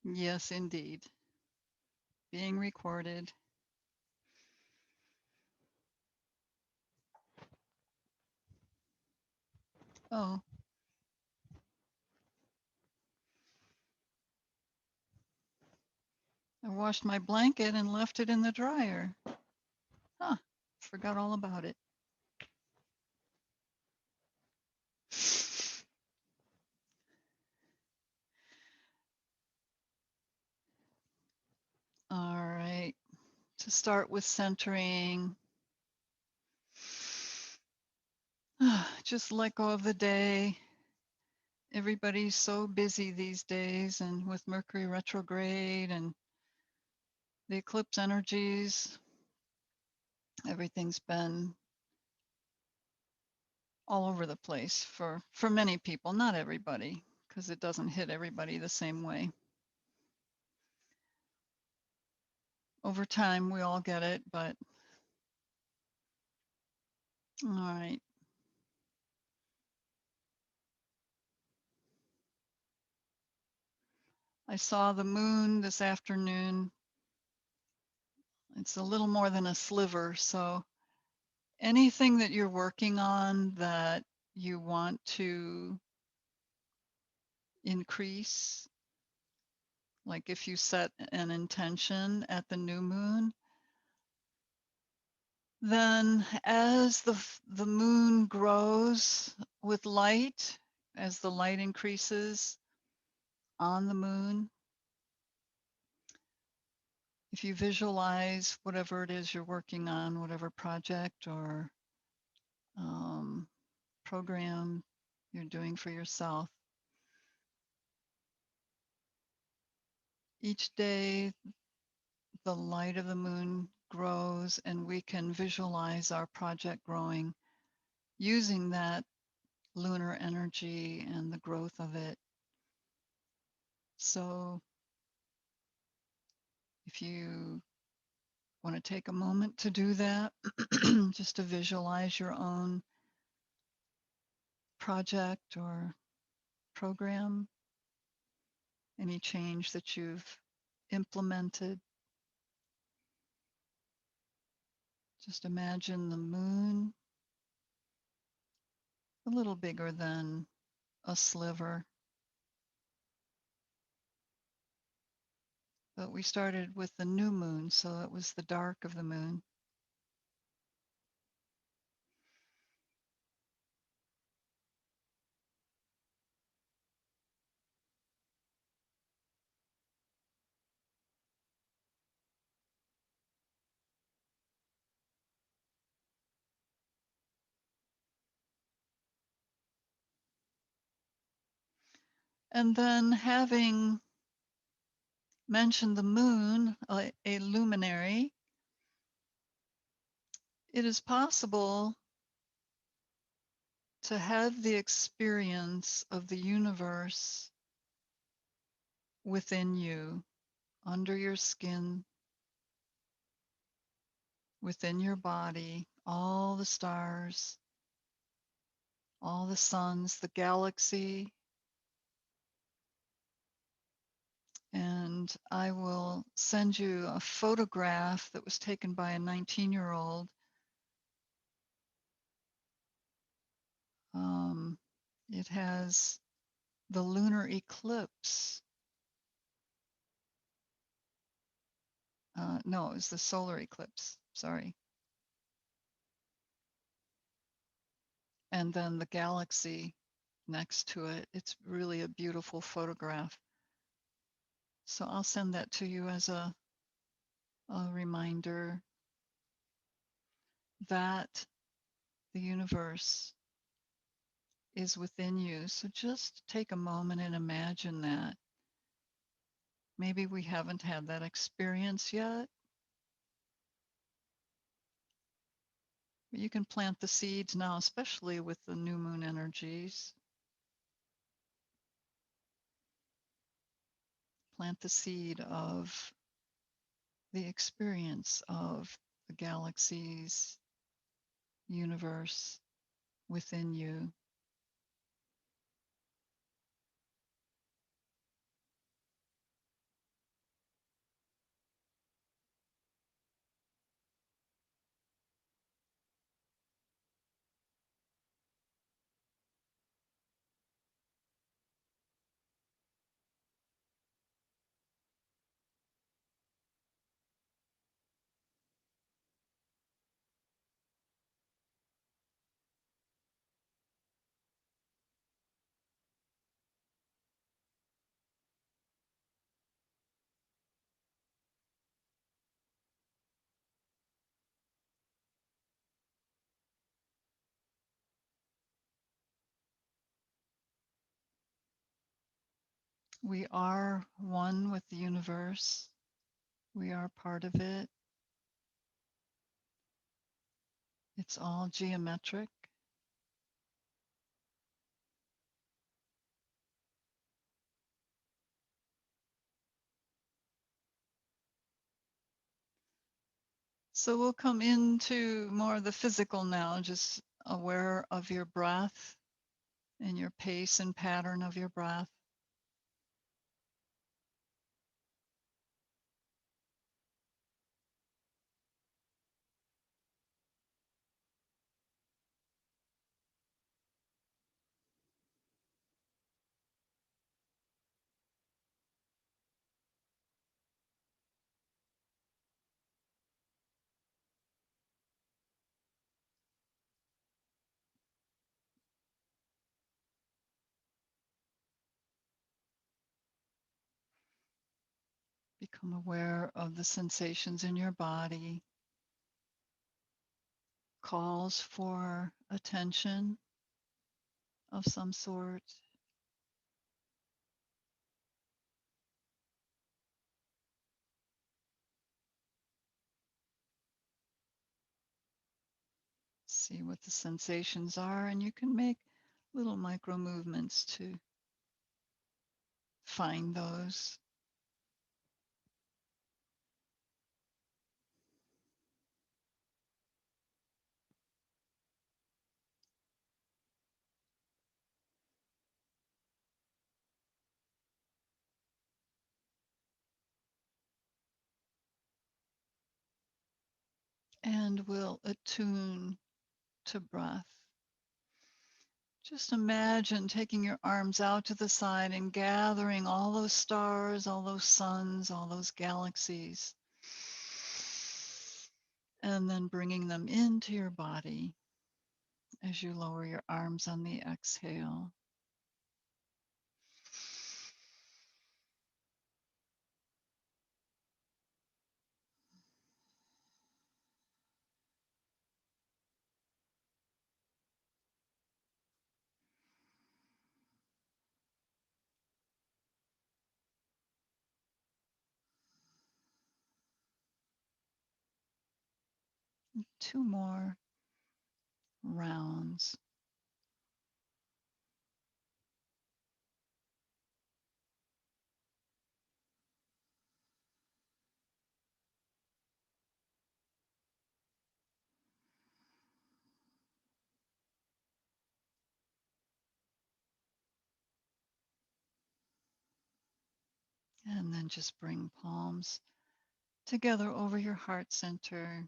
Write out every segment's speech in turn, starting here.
Yes, indeed. Being recorded. Oh, I washed my blanket and left it in the dryer. Huh, forgot all about it. All right, to start with centering, just let go of the day. Everybody's so busy these days, and with Mercury retrograde and the eclipse energies, everything's been all over the place for many people, not everybody, because it doesn't hit everybody the same way. Over time, we all get it, but all right. I saw the moon this afternoon. It's a little more than a sliver. So anything that you're working on that you want to increase, like if you set an intention at the new moon, then as the moon grows with light, as the light increases on the moon, if you visualize whatever it is you're working on, whatever project or um, program you're doing for yourself, each day the light of the moon grows and we can visualize our project growing using that lunar energy and the growth of it. So if you want to take a moment to do that, just to visualize your own project or program, any change that you've implemented, just imagine the moon a little bigger than a sliver. But we started with the new moon, so it was the dark of the moon. And then having mentioned the moon, a luminary, it is possible to have the experience of the universe within you, under your skin, within your body, all the stars, all the suns, the galaxy. And I will send you a photograph that was taken by a 19-year-old. It has the lunar eclipse. No, it's the solar eclipse. Sorry. And then the galaxy next to it. It's really a beautiful photograph. So I'll send that to you as a reminder that the universe is within you. So just take a moment and imagine that. Maybe we haven't had that experience yet, but you can plant the seeds now, especially with the new moon energies. Plant the seed of the experience of the galaxies, universe within you. We are one with the universe. We are part of it. It's all geometric. So we'll come into more of the physical now, just aware of your breath and your pace and pattern of your breath. Become aware of the sensations in your body, calls for attention of some sort. See what the sensations are, and you can make little micro movements to find those. And we'll attune to breath. Just imagine taking your arms out to the side and gathering all those stars, all those suns, all those galaxies, and then bringing them into your body as you lower your arms on the exhale. Two more rounds. And then just bring palms together over your heart center,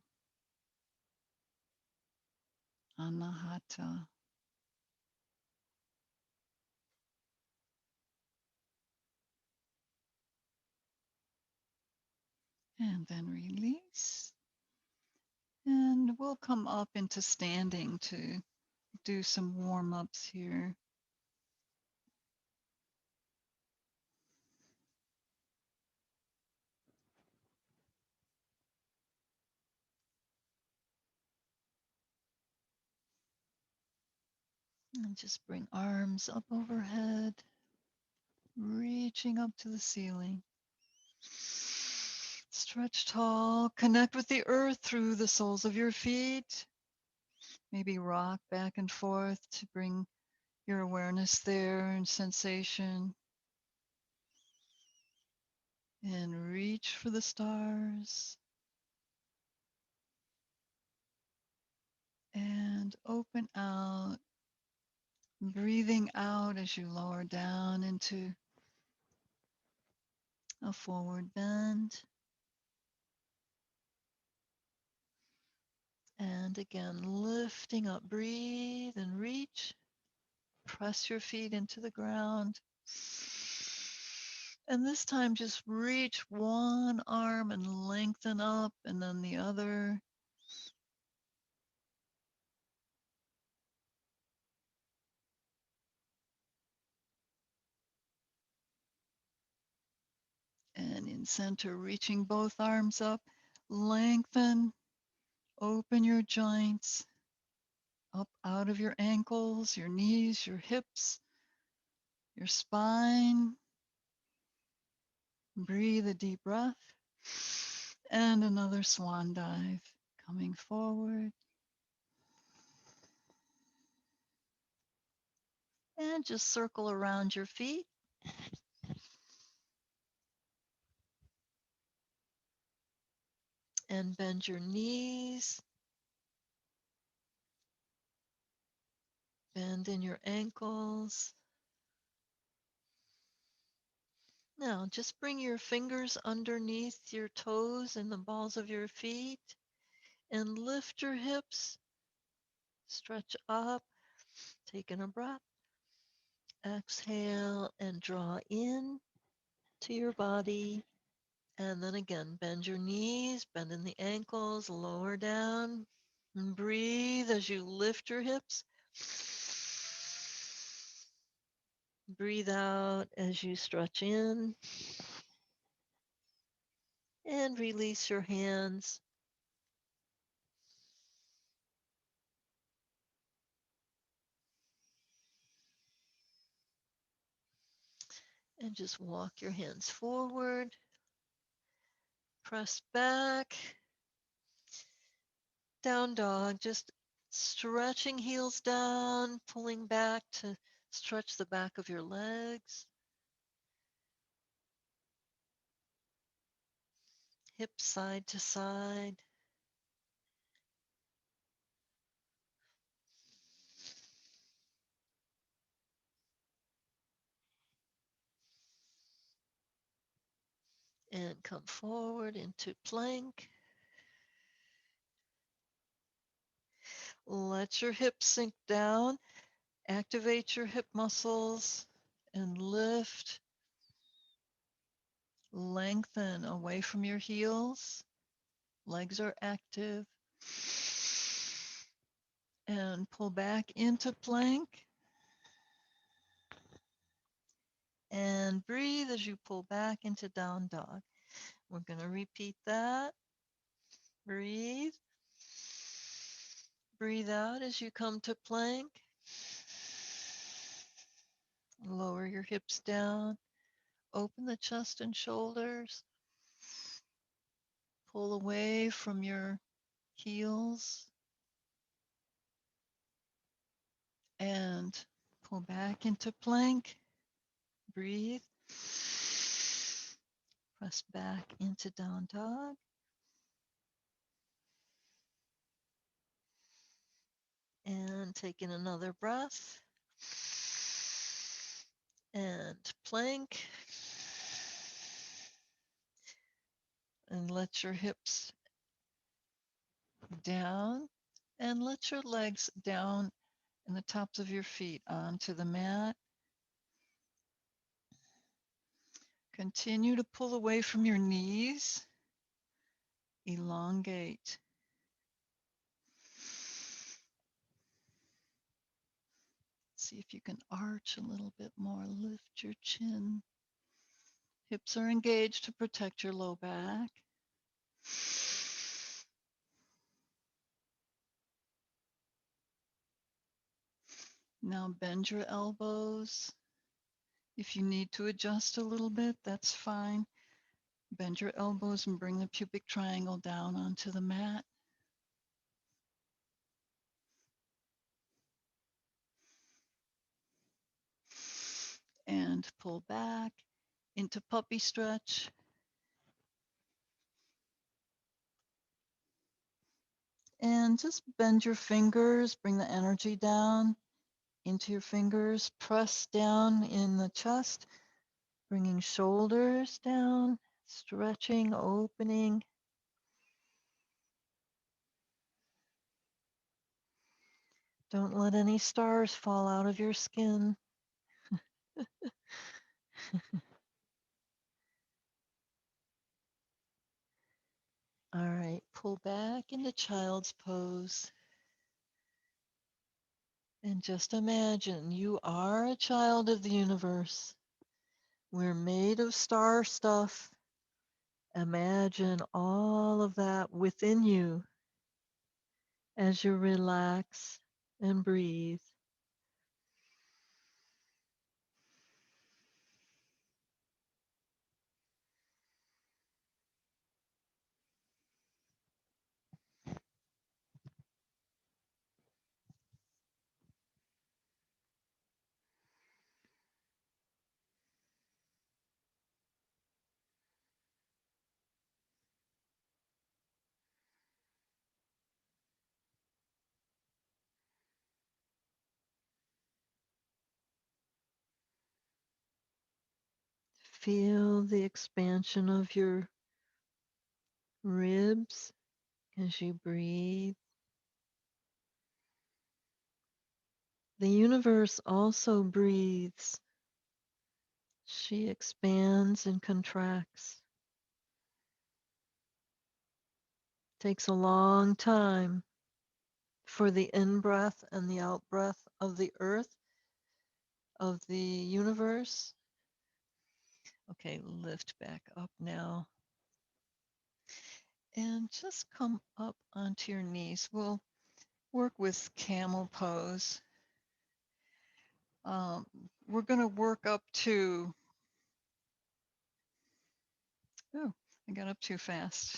Anahata. And then release. And we'll come up into standing to do some warm ups here. And just bring arms up overhead, reaching up to the ceiling. Stretch tall, connect with the earth through the soles of your feet. Maybe rock back and forth to bring your awareness there and sensation. And reach for the stars. And open out, breathing out as you lower down into a forward bend. And again, lifting up, breathe and reach. Press your feet into the ground. And this time, just reach one arm and lengthen up, and then the other. And in center, reaching both arms up, lengthen, open your joints, up out of your ankles, your knees, your hips, your spine. Breathe a deep breath. And another swan dive. Coming forward. And just circle around your feet. And bend your knees. Bend in your ankles. Now just bring your fingers underneath your toes and the balls of your feet and lift your hips. Stretch up, taking a breath. Exhale and draw in to your body. And then again, bend your knees, bend in the ankles, lower down. And breathe as you lift your hips. Breathe out as you stretch in. And release your hands. And just walk your hands forward. Press back. Down dog, just stretching heels down, pulling back to stretch the back of your legs. Hips side to side. And come forward into plank. Let your hips sink down. Activate your hip muscles and lift. Lengthen away from your heels. Legs are active. And pull back into plank. And breathe as you pull back into down dog. We're going to repeat that. Breathe. Breathe out as you come to plank. Lower your hips down. Open the chest and shoulders. Pull away from your heels. And pull back into plank. Breathe. Press back into down dog. And take in another breath. And plank. And let your hips down. And let your legs down and the tops of your feet onto the mat. Continue to pull away from your knees. Elongate. See if you can arch a little bit more. Lift your chin. Hips are engaged to protect your low back. Now bend your elbows. If you need to adjust a little bit, that's fine. Bend your elbows and bring the pubic triangle down onto the mat. And pull back into puppy stretch. And just bend your fingers, bring the energy down into your fingers, press down in the chest, bringing shoulders down, stretching, opening. Don't let any stars fall out of your skin. All right, pull back into child's pose. And just imagine you are a child of the universe. We're made of star stuff. Imagine all of that within you as you relax and breathe. Feel the expansion of your ribs as you breathe. The universe also breathes. She expands and contracts. Takes a long time for the in breath and the out breath of the earth, of the universe. Okay, lift back up now. And just come up onto your knees. We'll work with camel pose. Um, we're going to work up to, oh, I got up too fast.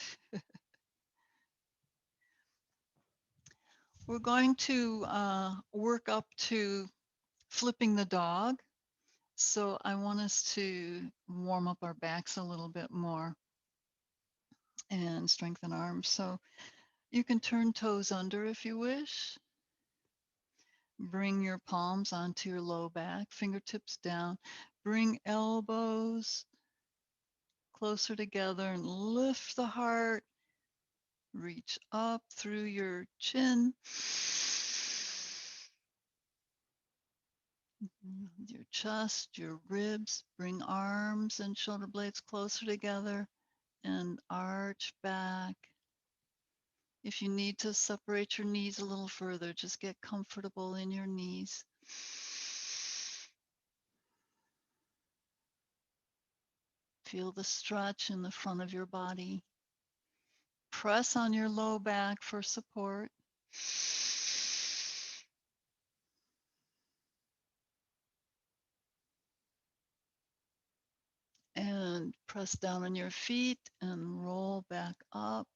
We're going to work up to flipping the dog. So I want us to warm up our backs a little bit more and strengthen arms. So you can turn toes under if you wish. Bring your palms onto your low back, fingertips down. Bring elbows closer together and lift the heart. Reach up through your chin. Your chest, your ribs. Bring arms and shoulder blades closer together and arch back. If you need to separate your knees a little further, just get comfortable in your knees. Feel the stretch in the front of your body. Press on your low back for support. And press down on your feet and roll back up.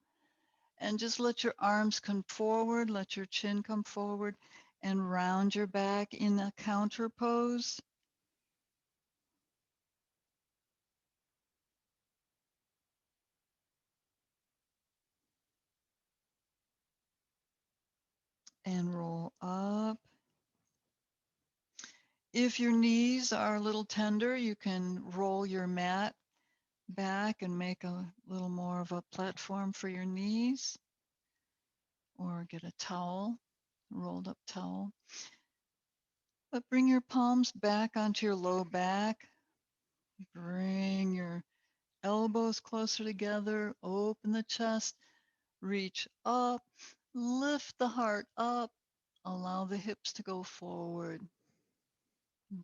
And just let your arms come forward, let your chin come forward, and round your back in a counter pose. And roll up. If your knees are a little tender, you can roll your mat back and make a little more of a platform for your knees, or get a towel, rolled up towel. But bring your palms back onto your low back. Bring your elbows closer together. Open the chest. Reach up. Lift the heart up. Allow the hips to go forward.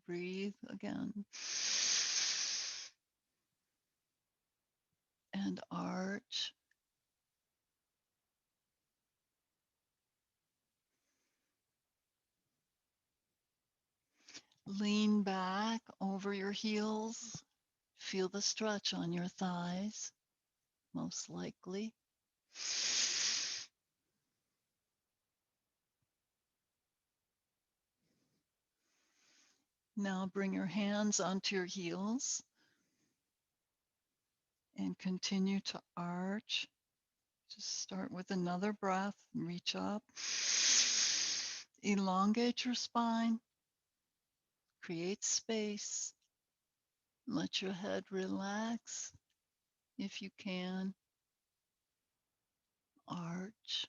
Breathe again. And arch. Lean back over your heels. Feel the stretch on your thighs, most likely. Now bring your hands onto your heels and continue to arch. Just start with another breath, reach up. Elongate your spine, create space. Let your head relax if you can. Arch.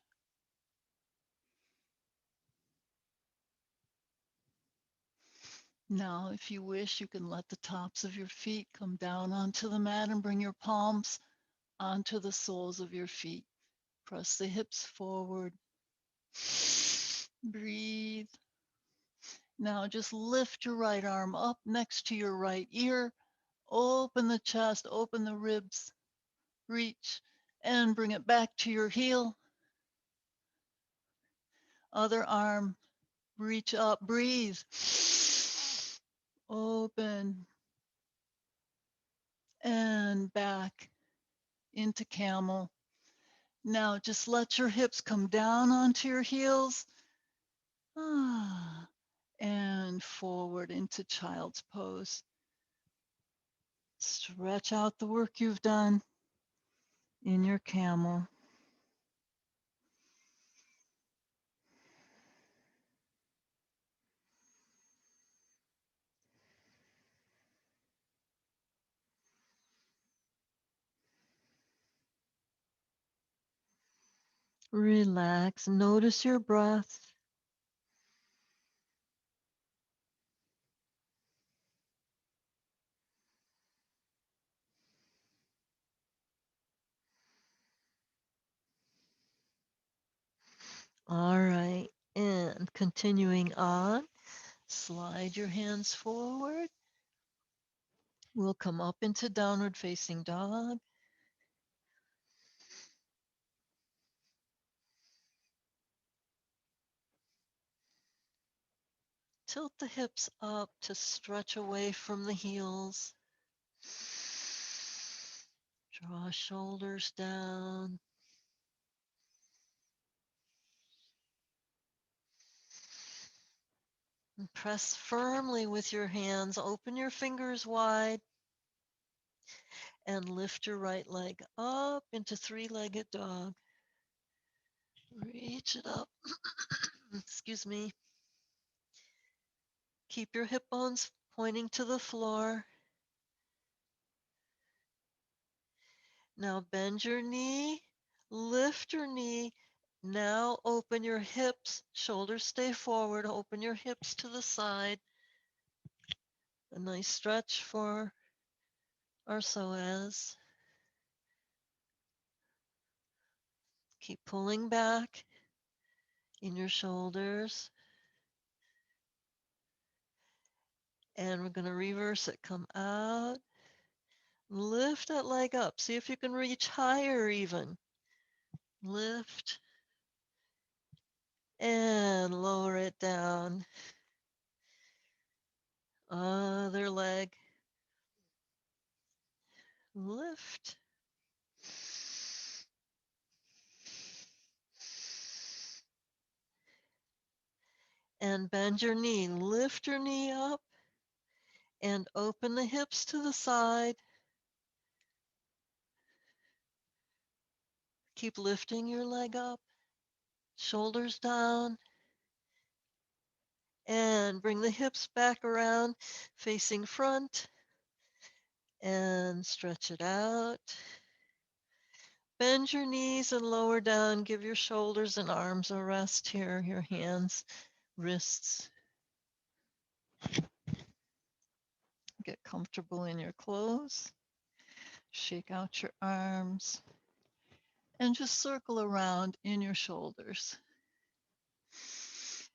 Now, if you wish, you can let the tops of your feet come down onto the mat and bring your palms onto the soles of your feet. Press the hips forward. Breathe. Now just lift your right arm up next to your right ear. Open the chest, open the ribs. Reach and bring it back to your heel. Other arm, reach up, breathe. Open and back into camel. Now just let your hips come down onto your heels. And forward into child's pose. Stretch out the work you've done in your camel. Relax. Notice your breath. All right. And continuing on, slide your hands forward. We'll come up into downward facing dog. Tilt the hips up to stretch away from the heels. Draw shoulders down. And press firmly with your hands. Open your fingers wide and lift your right leg up into three-legged dog. Reach it up. Excuse me. Keep your hip bones pointing to the floor. Now bend your knee, lift your knee. Now open your hips, shoulders stay forward, open your hips to the side. A nice stretch for our psoas. Keep pulling back in your shoulders. And we're going to reverse it. Come out. Lift that leg up. See if you can reach higher even. Lift. And lower it down. Other leg. Lift. And bend your knee. Lift your knee up and open the hips to the side. Keep lifting your leg up, shoulders down, and bring the hips back around, facing front, and stretch it out. Bend your knees and lower down. Give your shoulders and arms a rest here, your hands, wrists. Get comfortable in your clothes. Shake out your arms and just circle around in your shoulders.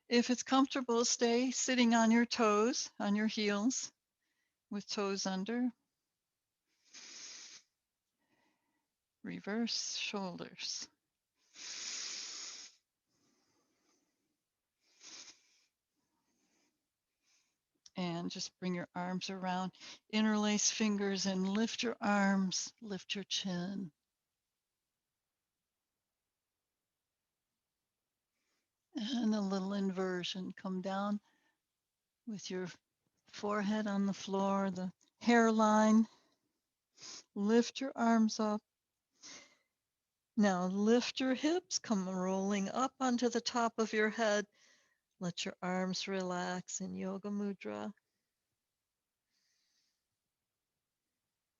If it's comfortable, stay sitting on your toes, on your heels, with toes under. Reverse shoulders. And just bring your arms around, interlace fingers and lift your arms, lift your chin. And a little inversion. Come down with your forehead on the floor, the hairline. Lift your arms up. Now lift your hips, come rolling up onto the top of your head. Let your arms relax in Yoga Mudra.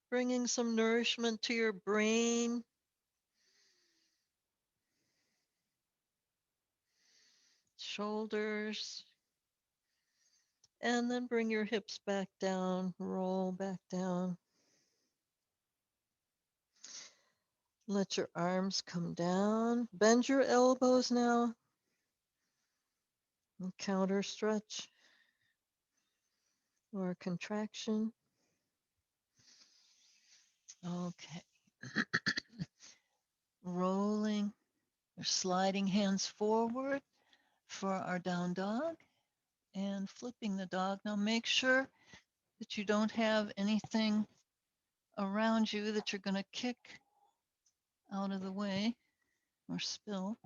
Bringing some nourishment to your brain. Shoulders. And then bring your hips back down, roll back down. Let your arms come down. Bend your elbows now. And counter stretch or contraction. Okay. Rolling or sliding hands forward for our down dog and flipping the dog. Now make sure that you don't have anything around you that you're going to kick out of the way or spill.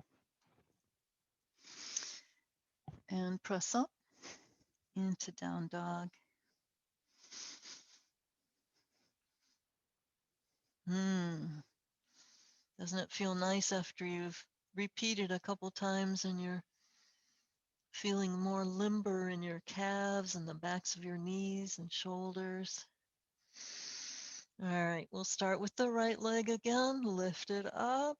And press up into down dog. Doesn't it feel nice after you've repeated a couple times and you're feeling more limber in your calves and the backs of your knees and shoulders? All right, we'll start with the right leg again. Lift it up.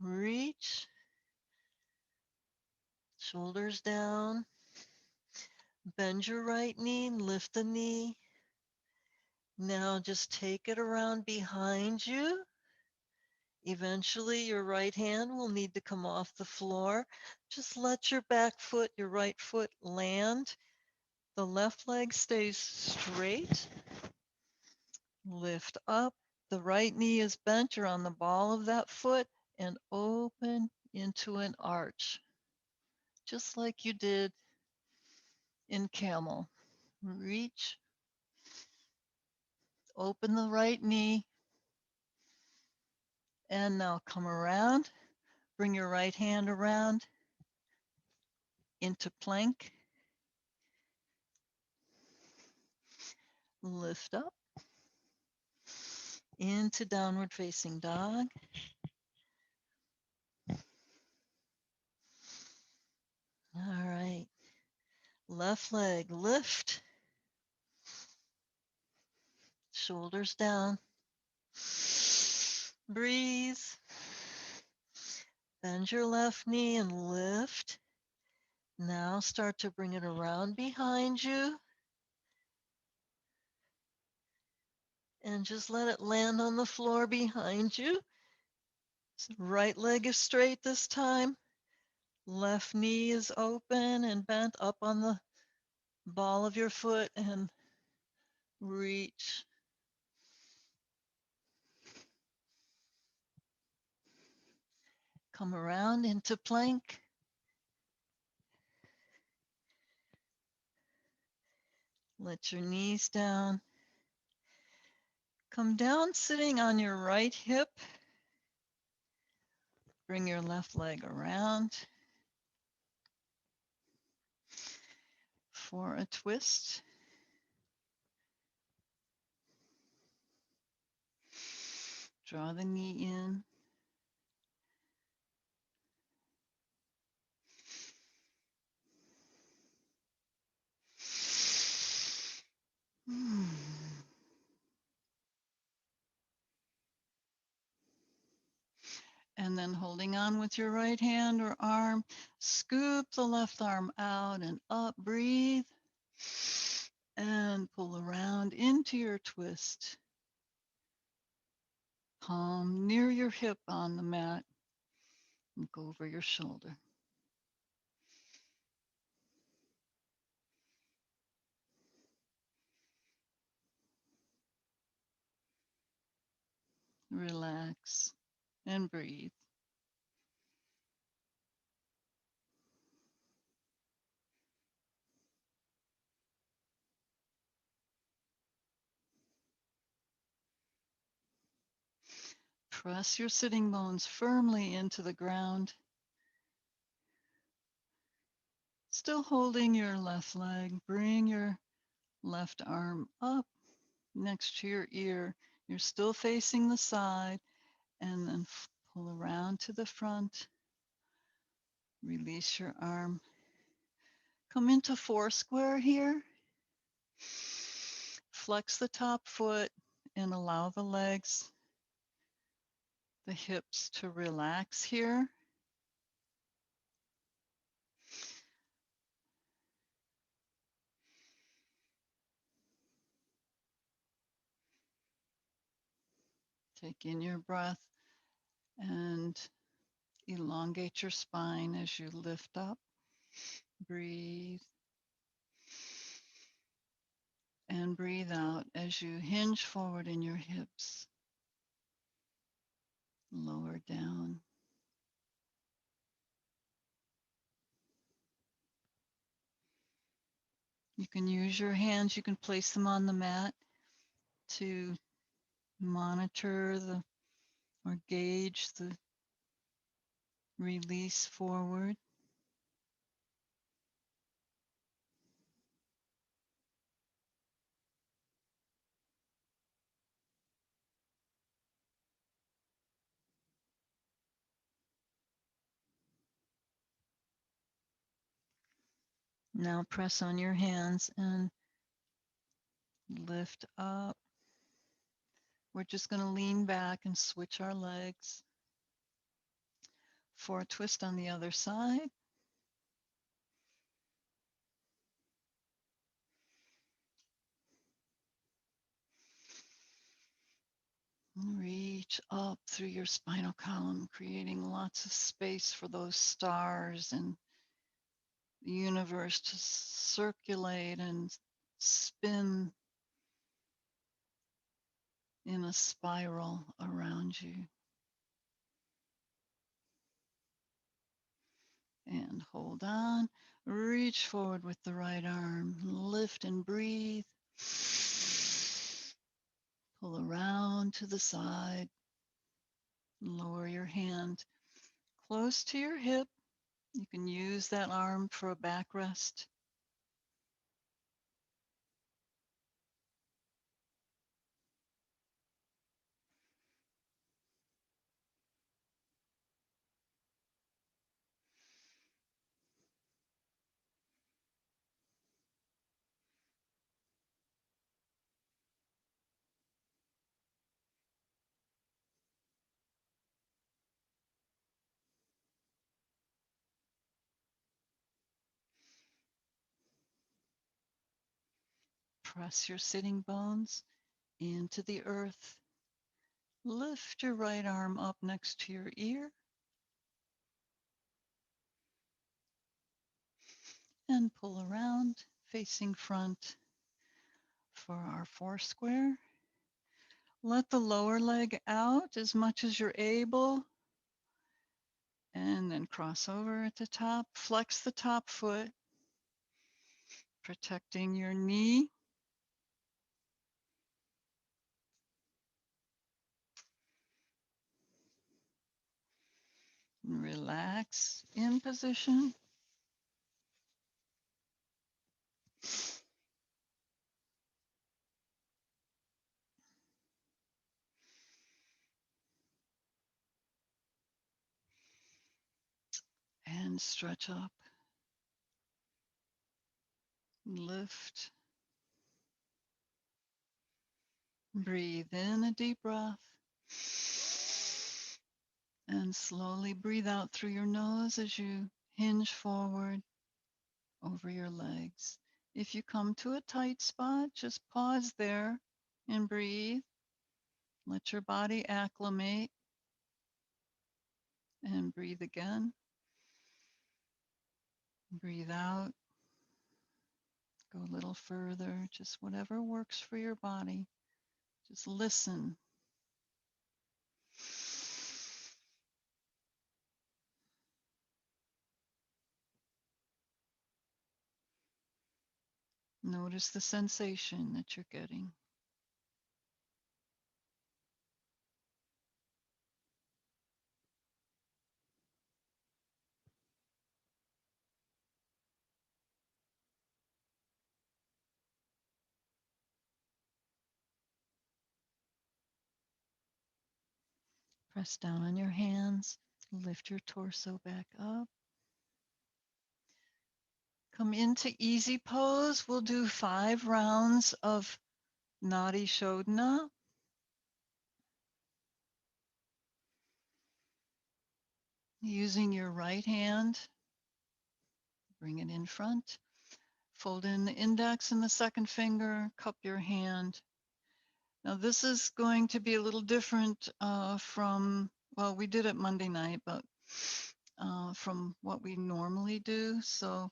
reach, shoulders down, bend your right knee, lift the knee. Now just take it around behind you. Eventually, your right hand will need to come off the floor. Just let your back foot, your right foot land. The left leg stays straight. Lift up. The right knee is bent. You're on the ball of that foot and open into an arch, just like you did in camel. Reach, open the right knee, and now come around. Bring your right hand around into plank. Lift up into downward facing dog. All right. Left leg lift. Shoulders down. Breathe. Bend your left knee and lift. Now start to bring it around behind you. And just let it land on the floor behind you. Right leg is straight this time. Left knee is open and bent up on the ball of your foot and reach. Come around into plank. Let your knees down. Come down sitting on your right hip. Bring your left leg around for a twist. Draw the knee in. And then holding on with your right hand or arm, scoop the left arm out and up, breathe, and pull around into your twist. Palm near your hip on the mat. Look over your shoulder. Relax and breathe. Press your sitting bones firmly into the ground. Still holding your left leg, bring your left arm up next to your ear. You're still facing the side, and then pull around to the front. Release your arm. Come into four square here. Flex the top foot and allow the legs, the hips to relax here. Take in your breath and elongate your spine as you lift up. Breathe. And breathe out as you hinge forward in your hips. Lower down. You can use your hands, you can place them on the mat to monitor or gauge the release forward. Now press on your hands and lift up. We're just going to lean back and switch our legs. for a twist on the other side. Reach up through your spinal column, creating lots of space for those stars and the universe to circulate and spin in a spiral around you. And hold on. Reach forward with the right arm. Lift and breathe. Pull around to the side. Lower your hand close to your hip. You can use that arm for a backrest. Press your sitting bones into the earth. Lift your right arm up next to your ear and pull around facing front for our 4 square. Let the lower leg out as much as you're able and then cross over at the top. Flex the top foot, protecting your knee. Relax in position. And stretch up. Lift. Breathe in a deep breath. And slowly breathe out through your nose as you hinge forward over your legs. If you come to a tight spot, just pause there and breathe. Let your body acclimate and breathe again. Breathe out. Go a little further, just whatever works for your body. Just listen. Notice the sensation that you're getting. Press down on your hands. Lift your torso back up. Come into easy pose. We'll do 5 rounds of Nadi Shodhana. Using your right hand, bring it in front. Fold in the index and the second finger, cup your hand. Now this is going to be a little different from, well, we did it Monday night, but from what we normally do. So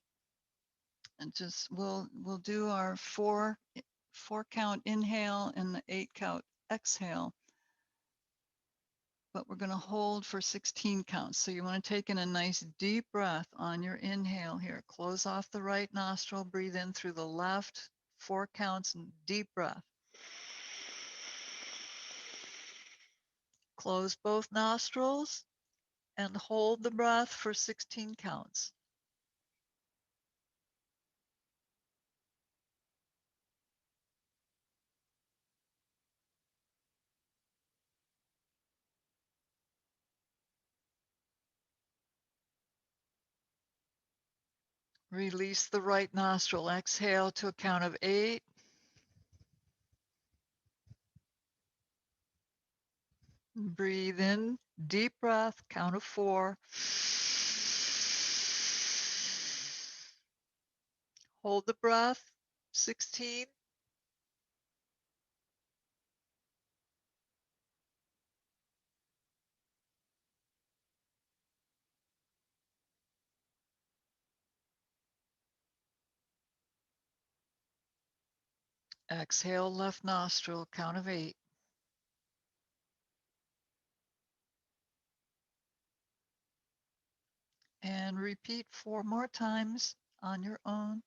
and just we'll do our 4 count inhale and the 8 count exhale. But we're going to hold for 16 counts. So you want to take in a nice deep breath on your inhale here. Close off the right nostril, breathe in through the left, 4 counts, deep breath. Close both nostrils and hold the breath for 16 counts. Release the right nostril. Exhale to a count of 8. Breathe in Deep breath, count of 4. Hold the breath, 16. Exhale, left nostril, count of 8. And repeat 4 more times on your own.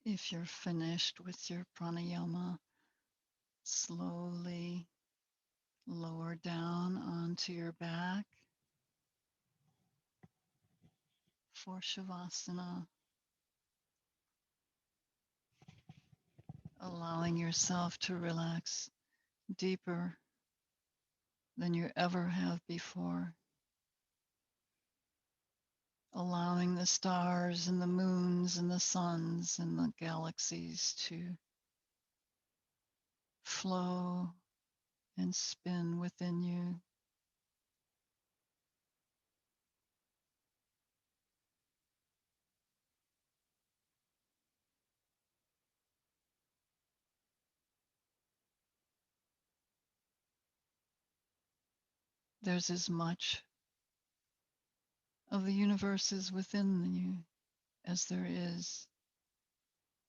If you're finished with your pranayama, slowly lower down onto your back. for Shavasana. Allowing yourself to relax deeper than you ever have before. Allowing the stars and the moons and the suns and the galaxies to flow and spin within you. There's as much of the universe is within you as there is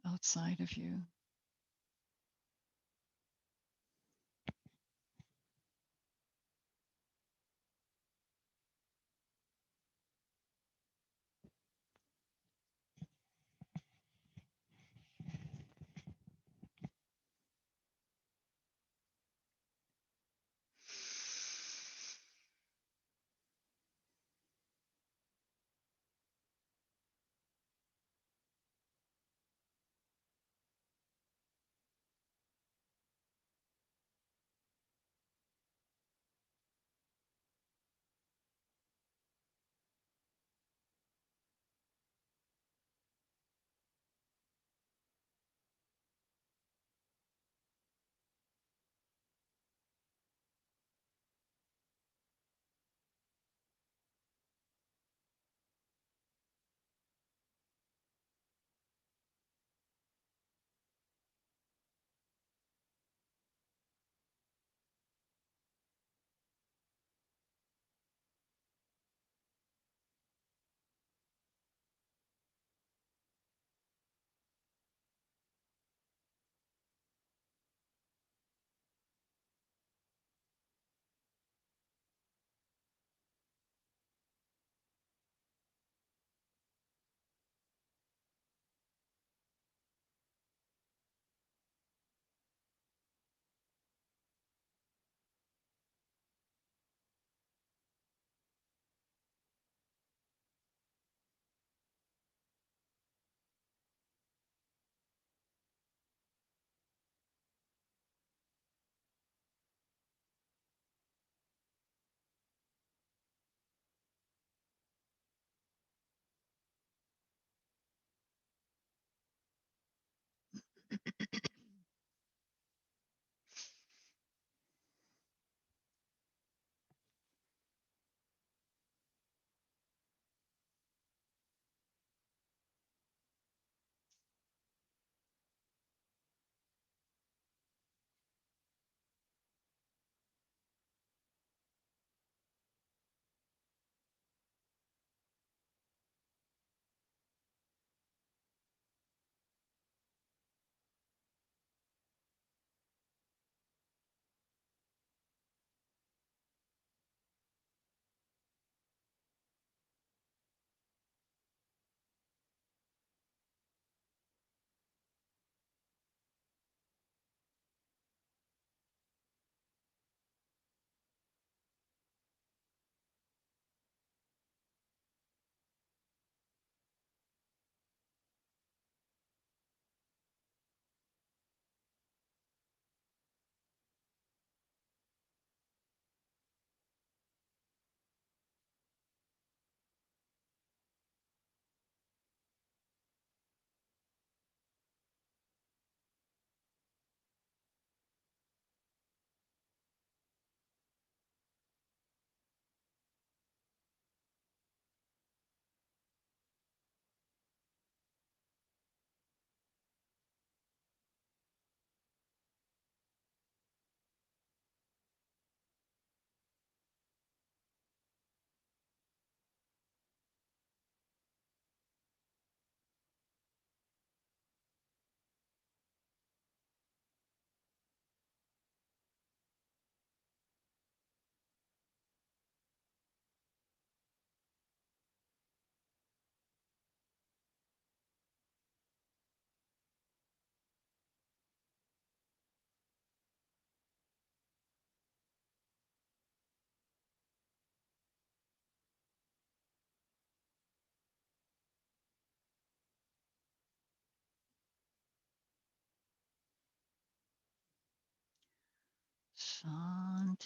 outside of you.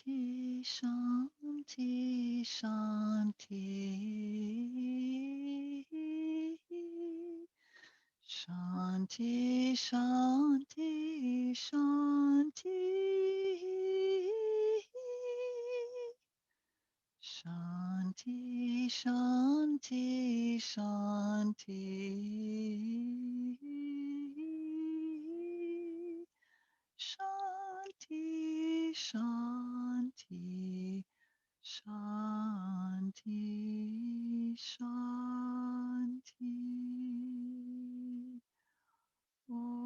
Shanti, Shanti, Shanti. Shanti, Shanti, Shanti. Shanti, Shanti, Shanti. Shanti, Shanti, Shanti, Shanti. Om.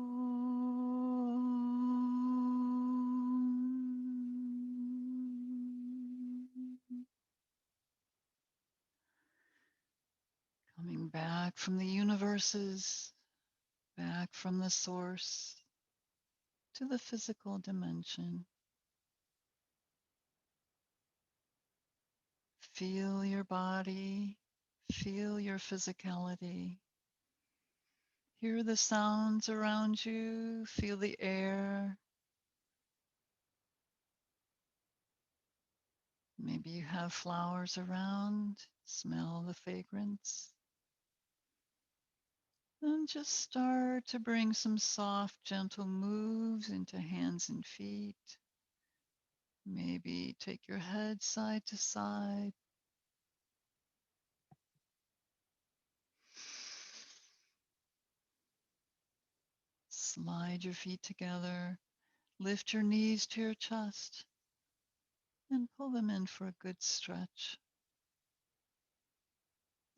Coming back from the universes, back from the source to the physical dimension. Feel your body, feel your physicality. Hear the sounds around you, feel the air. Maybe you have flowers around, smell the fragrance. And just start to bring some soft, gentle moves into hands and feet. Maybe take your head side to side. Slide your feet together. Lift your knees to your chest and pull them in for a good stretch.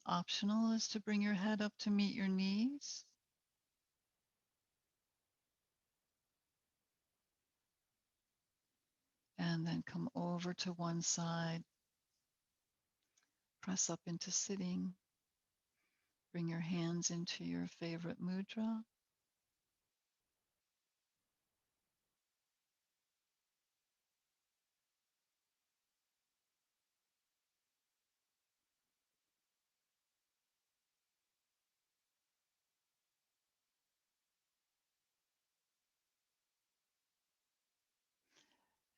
Optional is to bring your head up to meet your knees. And then come over to one side. Press up into sitting. Bring your hands into your favorite mudra.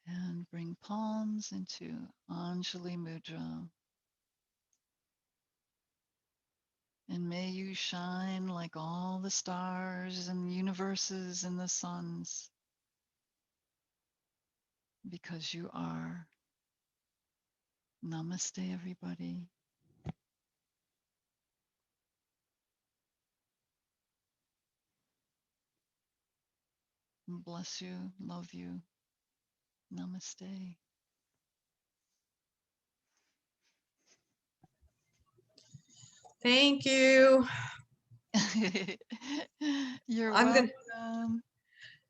And bring palms into Anjali Mudra. And may you shine like all the stars and universes and the suns, because you are. Namaste, everybody. Bless you, love you. Namaste. Thank you. You're I'm gonna welcome.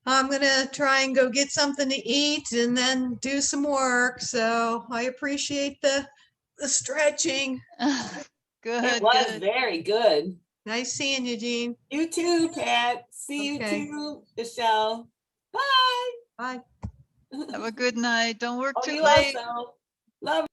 I'm gonna try and go get something to eat and then do some work. So I appreciate the stretching. Good, It was good. very good. Nice seeing you, Jean. You too, Pat. See Okay. you too, Michelle. Bye. Bye. Have a good night. Don't work Oh, too you late. also. Love